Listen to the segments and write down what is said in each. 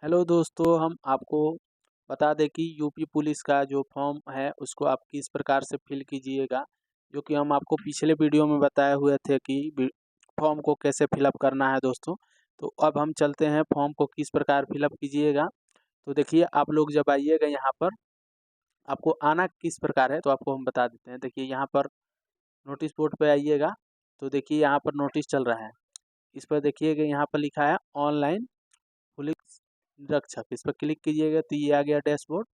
Hello दोस्तों, हम आपको बता दें कि यूपी पुलिस का जो फॉर्म है उसको आप किस प्रकार से फिल कीजिएगा। जो कि हम आपको पिछले वीडियो में बताए हुए थे कि फॉर्म को कैसे फिलअप करना है दोस्तों। तो अब हम चलते हैं फॉर्म को किस प्रकार फिलअप कीजिएगा। तो देखिए, आप लोग जब आइएगा यहाँ पर आपको आना किस प्रकार है तो आपको हम बता देते हैं। देखिए यहाँ पर नोटिस बोर्ड पे आइएगा, तो देखिए यहाँ पर नोटिस चल रहा है। इस पर देखिएगा, यहाँ पर लिखा है ऑनलाइन पुलिस निरीक्षक। इस पर क्लिक कीजिएगा तो ये आ गया डैशबोर्ड।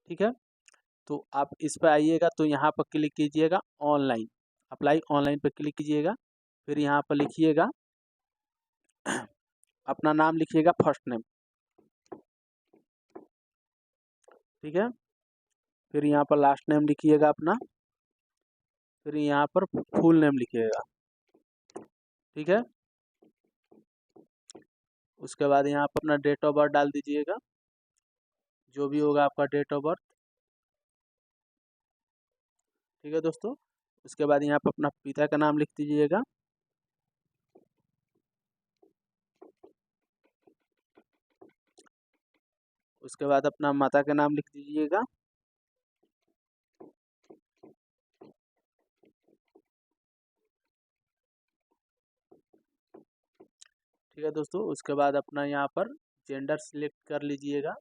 ठीक है, तो आप इस पर आइएगा तो यहाँ पर क्लिक कीजिएगा ऑनलाइन, अप्लाई ऑनलाइन पर क्लिक कीजिएगा। फिर यहाँ पर लिखिएगा अपना नाम लिखिएगा, फर्स्ट नेम। ठीक है, फिर यहाँ पर लास्ट नेम लिखिएगा अपना, फिर यहाँ पर फुल नेम लिखिएगा। ठीक है, उसके बाद यहाँ पर अपना डेट ऑफ बर्थ डाल दीजिएगा, जो भी होगा आपका डेट ऑफ बर्थ। ठीक है दोस्तों, उसके बाद यहाँ पर अपना पिता का नाम लिख दीजिएगा। उसके बाद अपना माता का नाम लिख दीजिएगा। ठीक है दोस्तों, उसके बाद अपना यहाँ पर जेंडर सिलेक्ट कर लीजिएगा।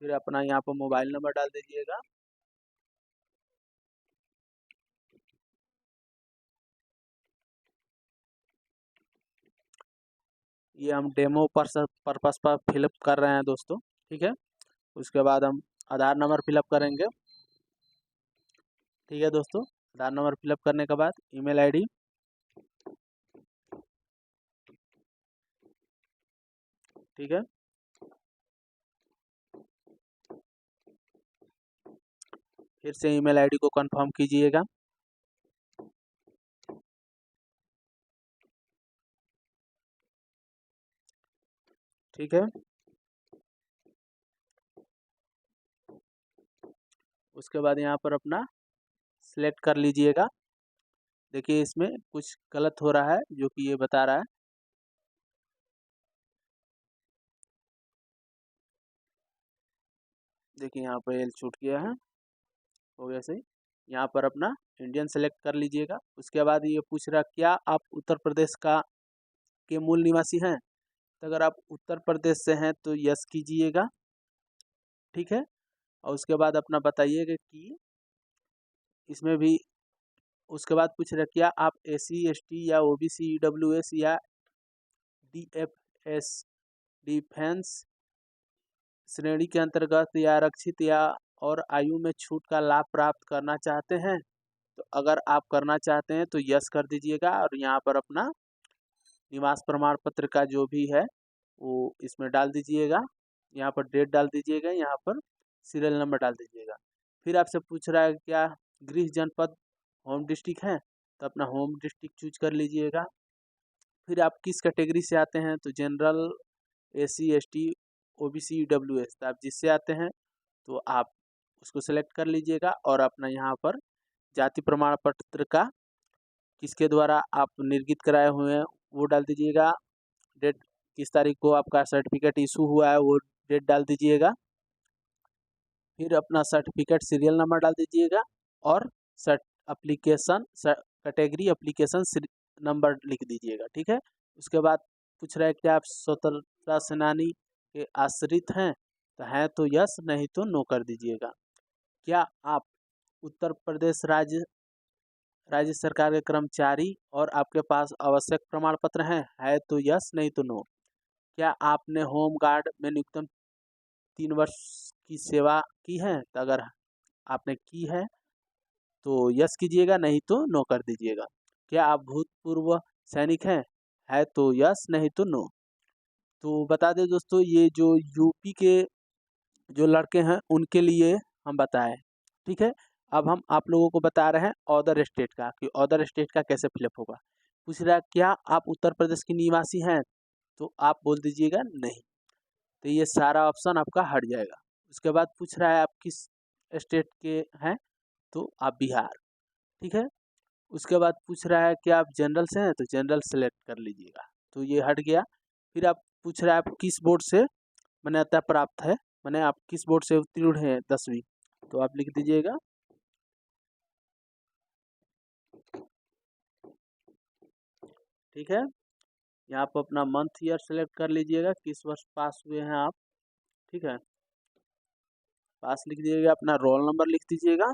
फिर अपना यहाँ पर मोबाइल नंबर डाल दीजिएगा। ये हम डेमो पर्पस पर फिलअप कर रहे हैं दोस्तों। ठीक है, उसके बाद हम आधार नंबर फिलअप करेंगे। ठीक है दोस्तों, आधार नंबर फिलअप करने के बाद ईमेल आईडी, ठीक है, फिर से ईमेल आईडी को कंफर्म कीजिएगा। ठीक है, उसके बाद यहाँ पर अपना सिलेक्ट कर लीजिएगा। देखिए इसमें कुछ गलत हो रहा है जो कि ये बता रहा है। देखिए यहाँ पर एल छूट गया है, हो गया सही। यहाँ पर अपना इंडियन सेलेक्ट कर लीजिएगा। उसके बाद ये पूछ रहा क्या आप उत्तर प्रदेश का के मूल निवासी हैं। तो अगर आप उत्तर प्रदेश से हैं तो यस कीजिएगा। ठीक है, और उसके बाद अपना बताइएगा कि इसमें भी उसके बाद पूछ रहा क्या आप एसी एसटी या ओबीसी ईडब्ल्यूएस या डीएफएस डिफेंस श्रेणी के अंतर्गत या आरक्षित या और आयु में छूट का लाभ प्राप्त करना चाहते हैं। तो अगर आप करना चाहते हैं तो यस कर दीजिएगा, और यहाँ पर अपना निवास प्रमाण पत्र का जो भी है वो इसमें डाल दीजिएगा। यहाँ पर डेट डाल दीजिएगा, यहाँ पर सीरियल नंबर डाल दीजिएगा। फिर आपसे पूछ रहा है क्या गृह जनपद होम डिस्ट्रिक्ट है, तो अपना होम डिस्ट्रिक्ट चूज कर लीजिएगा। फिर आप किस कैटेगरी से आते हैं, तो general, AC ST, OBC EWS. तो आप जिससे आते हैं तो आप उसको सेलेक्ट कर लीजिएगा, और अपना यहाँ पर जाति प्रमाण पत्र का किसके द्वारा आप निर्गत कराए हुए हैं वो डाल दीजिएगा। डेट किस तारीख को आपका सर्टिफिकेट इशू हुआ है वो डेट डाल दीजिएगा। फिर अपना सर्टिफिकेट सीरियल नंबर डाल दीजिएगा, और सर्ट एप्लीकेशन कैटेगरी एप्लीकेशन नंबर लिख दीजिएगा। ठीक है, उसके बाद पूछ रहा है कि आप स्वतंत्रता सेनानी के आश्रित हैं, तो हैं तो यस, नहीं तो नो कर दीजिएगा। क्या आप उत्तर प्रदेश राज्य सरकार के कर्मचारी और आपके पास आवश्यक प्रमाण पत्र हैं, है तो यस, नहीं तो नो। क्या आपने होम गार्ड में न्यूनतम 3 वर्ष की सेवा की है, तो अगर आपने की है तो यस कीजिएगा, नहीं तो नो कर दीजिएगा। क्या आप भूतपूर्व सैनिक हैं, है तो यस, नहीं तो नो। तो बता दें दोस्तों, ये जो यूपी के जो लड़के हैं उनके लिए हम बताएं। ठीक है, अब हम आप लोगों को बता रहे हैं अदर स्टेट का, कि अदर स्टेट का कैसे फिलअप होगा। पूछ रहा है क्या आप उत्तर प्रदेश के निवासी हैं, तो आप बोल दीजिएगा नहीं। तो ये सारा ऑप्शन आपका हट जाएगा। उसके बाद पूछ रहा है आप किस स्टेट के हैं, तो आप बिहार। ठीक है, उसके बाद पूछ रहा है कि आप जनरल से हैं, तो जनरल सेलेक्ट कर लीजिएगा, तो ये हट गया। फिर आप पूछ रहा है आप किस बोर्ड से मान्यता प्राप्त है, माने आप किस बोर्ड से उत्तीर्ण हैं 10वीं, तो आप लिख दीजिएगा। ठीक है, यहाँ पर अपना मंथ ईयर सेलेक्ट कर लीजिएगा, किस वर्ष पास हुए हैं आप। ठीक है, पास लिख दीजिएगा, अपना रोल नंबर लिख दीजिएगा।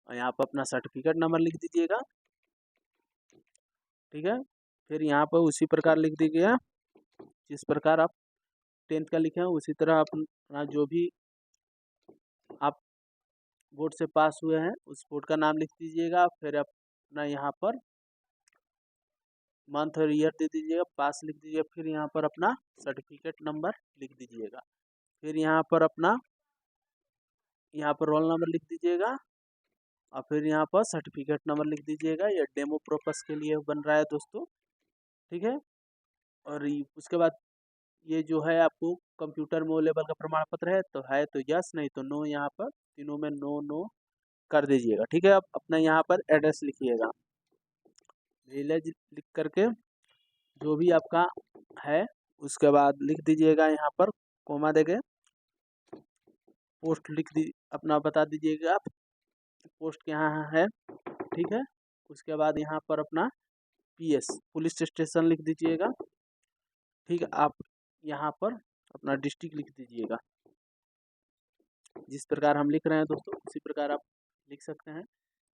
और यहाँ पर अपना सर्टिफिकेट नंबर लिख दीजिएगा। ठीक है, फिर यहाँ पर उसी प्रकार लिख दीजिएगा जिस प्रकार आप 10th का लिखे हैं, उसी तरह अपना जो भी आप बोर्ड से पास हुए हैं उस बोर्ड का नाम लिख दीजिएगा। फिर अपना यहाँ पर मंथ और ईयर दे दीजिएगा, पास लिख दीजिएगा। फिर यहाँ पर अपना सर्टिफिकेट नंबर लिख दीजिएगा। फिर यहाँ पर अपना रोल नंबर लिख दीजिएगा और फिर यहाँ पर सर्टिफिकेट नंबर लिख दीजिएगा। ये डेमो पर्पस के लिए बन रहा है दोस्तों। ठीक है, और उसके बाद ये जो है आपको कंप्यूटर में ओ लेवल का प्रमाण पत्र है तो यस, नहीं तो नो। यहाँ पर तीनों में नो नो कर दीजिएगा। ठीक है, अब अपना यहाँ पर एड्रेस लिखिएगा, विलेज लिख करके जो भी आपका है उसके बाद लिख दीजिएगा। यहाँ पर कोमा देके पोस्ट लिख दी, अपना बता दीजिएगा आप पोस्ट यहाँ है। ठीक है, उसके बाद यहाँ पर अपना पीएस पुलिस स्टेशन लिख दीजिएगा। ठीक है, आप यहाँ पर अपना डिस्ट्रिक्ट लिख दीजिएगा। जिस प्रकार हम लिख रहे हैं दोस्तों उसी प्रकार आप लिख सकते हैं।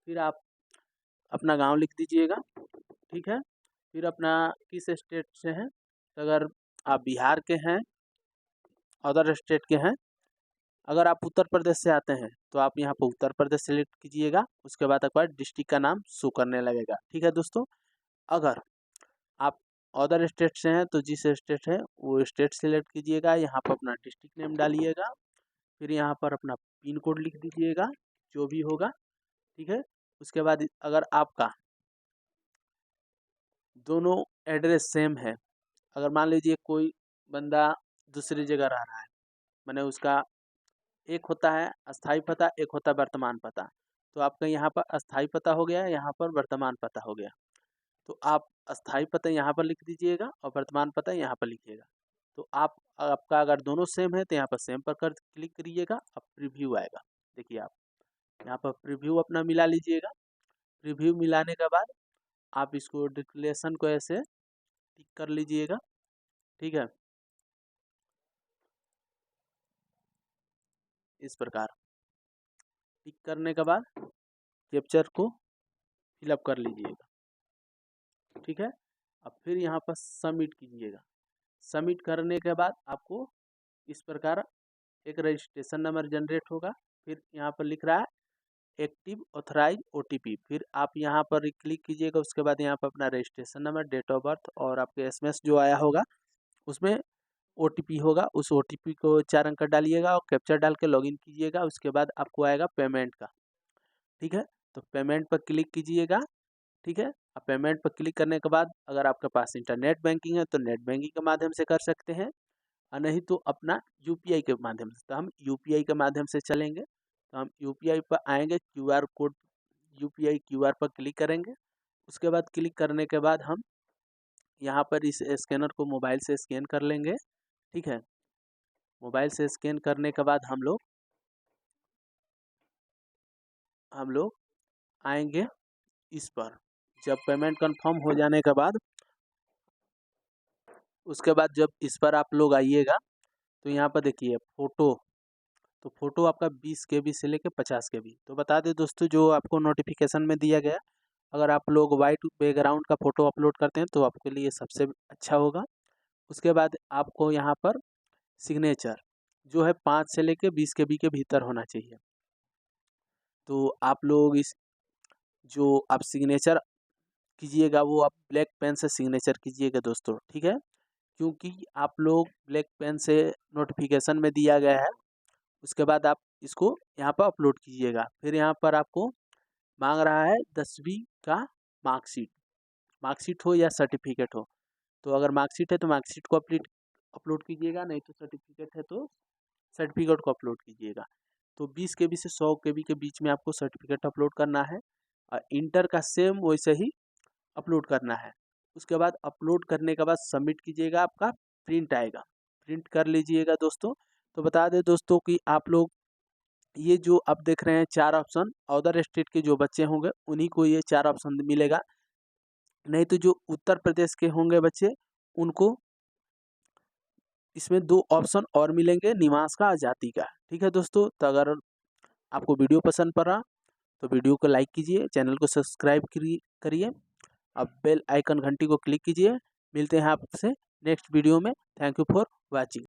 फिर आप अपना गांव लिख दीजिएगा। ठीक है, फिर अपना किस स्टेट से हैं, अगर आप बिहार के हैं, अदर स्टेट के हैं, अगर आप उत्तर प्रदेश से आते हैं तो आप यहाँ पर उत्तर प्रदेश सेलेक्ट कीजिएगा। उसके बाद आपका डिस्ट्रिक्ट का नाम शो करने लगेगा। ठीक है दोस्तों, अगर आप अदर स्टेट से हैं तो जिस स्टेट है वो स्टेट सेलेक्ट कीजिएगा। यहाँ पर अपना डिस्ट्रिक्ट नेम डालिएगा। फिर यहाँ पर अपना पिन कोड लिख दीजिएगा जो भी होगा। ठीक है, उसके बाद अगर आपका दोनों एड्रेस सेम है, अगर मान लीजिए कोई बंदा दूसरी जगह रह रहा है, माने उसका एक होता है अस्थाई पता, एक होता है वर्तमान पता, तो आपका यहाँ पर अस्थाई पता हो गया, यहाँ पर वर्तमान पता हो गया। तो आप अस्थाई पता यहाँ पर लिख दीजिएगा और वर्तमान पता यहाँ पर लिखिएगा। तो आपका अगर दोनों सेम है तो यहाँ पर सेम पर कर क्लिक करिएगा, अब प्रीव्यू आएगा। देखिए आप यहाँ पर प्रीव्यू अपना मिला लीजिएगा। प्रीव्यू मिलाने के बाद आप इसको डिक्लेरेशन को ऐसे टिक कर लीजिएगा। ठीक है, इस प्रकार टिक करने के बाद कैप्चर को फिलअप कर लीजिएगा। ठीक है, अब फिर यहाँ पर सबमिट कीजिएगा। सबमिट करने के बाद आपको इस प्रकार एक रजिस्ट्रेशन नंबर जनरेट होगा। फिर यहाँ पर लिख रहा है एक्टिव ऑथराइज ओटीपी, फिर आप यहाँ पर क्लिक कीजिएगा। उसके बाद यहाँ पर अपना registration number, date of birth और आपके एसएमएस जो आया होगा उसमें ओटीपी होगा, उस ओटीपी को 4 अंक का डालिएगा और कैप्चर डाल के लॉगिन कीजिएगा। उसके बाद आपको आएगा पेमेंट का। ठीक है, तो पेमेंट पर क्लिक कीजिएगा। ठीक है, अब पेमेंट पर क्लिक करने के बाद अगर आपके पास इंटरनेट बैंकिंग है तो नेट बैंकिंग के माध्यम से कर सकते हैं, और नहीं तो अपना यूपीआई के माध्यम से। तो हम यूपीआई के माध्यम से चलेंगे, तो हम यूपीआई पर आएंगे, क्यूआर कोड यूपीआई क्यूआर पर क्लिक करेंगे। उसके बाद क्लिक करने के बाद हम यहाँ पर इस स्कैनर को मोबाइल से स्कैन कर लेंगे। ठीक है, मोबाइल से स्कैन करने के बाद हम लोग आएंगे इस पर। जब पेमेंट कंफर्म हो जाने के बाद उसके बाद जब इस पर आप लोग आइएगा तो यहाँ पर देखिए फ़ोटो, तो फ़ोटो आपका 20 KB से लेकर 50 KB। तो बता दें दोस्तों जो आपको नोटिफिकेशन में दिया गया, अगर आप लोग वाइट बैकग्राउंड का फ़ोटो अपलोड करते हैं तो आपके लिए सबसे अच्छा होगा। उसके बाद आपको यहाँ पर सिग्नेचर जो है 5 से लेकर 20 KB के भीतर होना चाहिए। तो आप लोग इस जो आप सिग्नेचर कीजिएगा वो आप ब्लैक पेन से सिग्नेचर कीजिएगा दोस्तों। ठीक है, क्योंकि आप लोग ब्लैक पेन से नोटिफिकेशन में दिया गया है। उसके बाद आप इसको यहाँ पर अपलोड कीजिएगा। फिर यहाँ पर आपको मांग रहा है 10वीं का मार्कशीट हो या सर्टिफिकेट हो। तो अगर मार्कशीट है तो मार्कशीट को अपलोड कीजिएगा, नहीं तो सर्टिफिकेट है तो सर्टिफिकेट को अपलोड कीजिएगा। तो 20 KB से 100 KB के बीच में आपको सर्टिफिकेट अपलोड करना है, और इंटर का सेम वैसे ही अपलोड करना है। उसके बाद अपलोड करने के बाद सबमिट कीजिएगा, आपका प्रिंट आएगा, प्रिंट कर लीजिएगा दोस्तों। तो बता दें दोस्तों कि आप लोग ये जो आप देख रहे हैं 4 ऑप्शन, अदर स्टेट के जो बच्चे होंगे उन्हीं को ये 4 ऑप्शन मिलेगा, नहीं तो जो उत्तर प्रदेश के होंगे बच्चे उनको इसमें 2 ऑप्शन और मिलेंगे, निवास का और जाति का। ठीक है दोस्तों, तो अगर आपको वीडियो पसंद पड़ा तो वीडियो को लाइक कीजिए, चैनल को सब्सक्राइब करिए, अब बेल आइकन घंटी को क्लिक कीजिए। मिलते हैं आपसे नेक्स्ट वीडियो में। Thank you for watching.